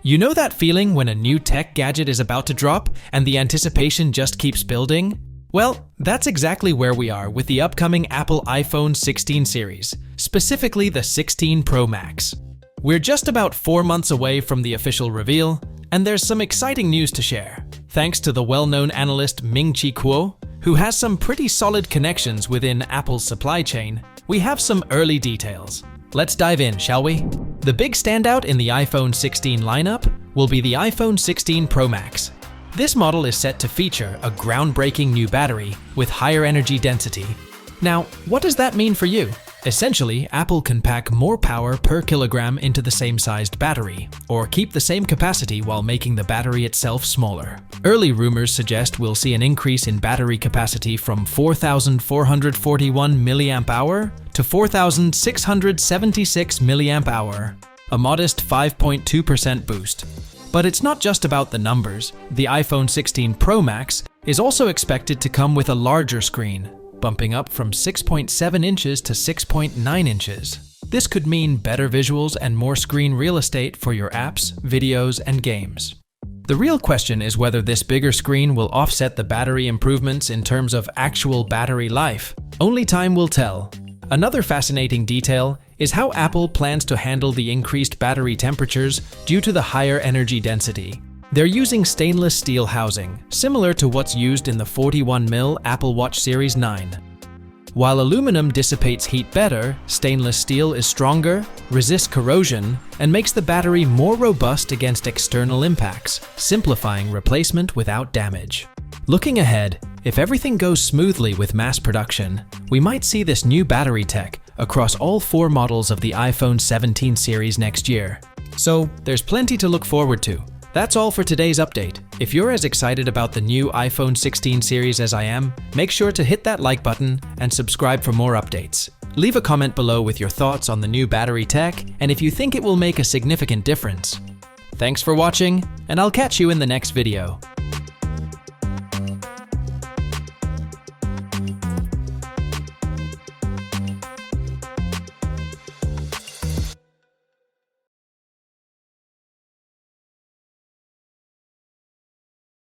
You know that feeling when a new tech gadget is about to drop and the anticipation just keeps building? Well, that's exactly where we are with the upcoming Apple iPhone 16 series, specifically the 16 Pro Max. We're just about 4 months away from the official reveal, and there's some exciting news to share. Thanks to the well-known analyst Ming-Chi Kuo, who has some pretty solid connections within Apple's supply chain, we have some early details. Let's dive in, shall we? The big standout in the iPhone 16 lineup will be the iPhone 16 Pro Max. This model is set to feature a groundbreaking new battery with higher energy density. Now, what does that mean for you? Essentially, Apple can pack more power per kilogram into the same sized battery, or keep the same capacity while making the battery itself smaller. Early rumors suggest we'll see an increase in battery capacity from 4,441 mAh to 4,676 mAh, a modest 5.2% boost. But it's not just about the numbers. The iPhone 16 Pro Max is also expected to come with a larger screen, bumping up from 6.7 inches to 6.9 inches. This could mean better visuals and more screen real estate for your apps, videos, and games. The real question is whether this bigger screen will offset the battery improvements in terms of actual battery life. Only time will tell. Another fascinating detail is how Apple plans to handle the increased battery temperatures due to the higher energy density. They're using stainless steel housing, similar to what's used in the 41mm Apple Watch Series 9. While aluminum dissipates heat better, stainless steel is stronger, resists corrosion, and makes the battery more robust against external impacts, simplifying replacement without damage. Looking ahead, if everything goes smoothly with mass production, we might see this new battery tech across all 4 models of the iPhone 17 series next year. So, there's plenty to look forward to. That's all for today's update. If you're as excited about the new iPhone 16 series as I am, make sure to hit that like button and subscribe for more updates. Leave a comment below with your thoughts on the new battery tech and if you think it will make a significant difference. Thanks for watching, and I'll catch you in the next video.